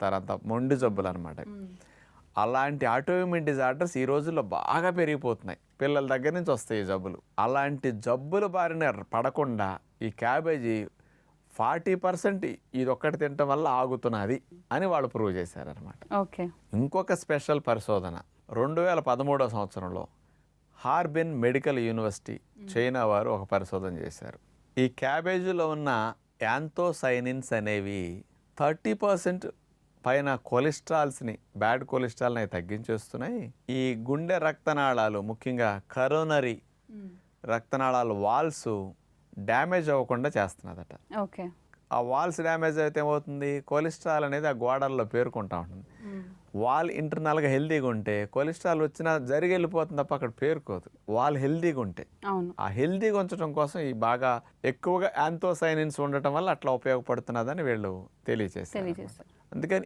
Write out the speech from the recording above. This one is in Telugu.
అయిపోతారు, అంత మొండి జబ్బులు అనమాట. అలాంటి ఆటోఇమ్యూన్ డిజార్డర్స్ ఈ రోజుల్లో బాగా పెరిగిపోతున్నాయి, పిల్లల దగ్గర నుంచి వస్తాయి ఈ జబ్బులు. అలాంటి జబ్బుల బారిన పడకుండా ఈ క్యాబేజీ 40% ఇది ఒక్కటి తినటం వల్ల ఆగుతున్నది అని వాళ్ళు ప్రూవ్ చేశారనమాట. ఓకే. ఇంకొక స్పెషల్ పరిశోధన 2013 సంవత్సరంలో హార్బిన్ మెడికల్ యూనివర్సిటీ చైనా వారు ఒక పరిశోధన చేశారు. ఈ క్యాబేజీలో ఉన్న యాంథోసైనిన్స్ అనేవి 30% పైన కొలెస్ట్రాల్స్ని, బ్యాడ్ కొలెస్ట్రాల్ని అవి తగ్గించేస్తున్నాయి. ఈ గుండె రక్తనాళాలు, ముఖ్యంగా కరోనరీ రక్తనాళాల వాల్స్ డ్యామేజ్ అవ్వకుండా చేస్తున్నదట. ఓకే. ఆ వాల్స్ డ్యామేజ్ అయితే ఏమవుతుంది, కొలెస్ట్రాల్ అనేది ఆ గోడల్లో పేరుకుంటా ఉంటుంది. వాల్ ఇంటర్నల్గా హెల్తీగా ఉంటే కొలెస్ట్రాల్ వచ్చినా జరిగి వెళ్ళిపోతుంది తప్ప అక్కడ పేరుకోదు. వాల్ హెల్తీగా ఉంటే, ఆ హెల్తీగా ఉంచడం కోసం ఈ బాగా ఎక్కువగా యాంథోసైనిన్స్ ఉండటం వల్ల అట్లా ఉపయోగపడుతున్నదని వీళ్ళు తెలియజేశారు. అందుకని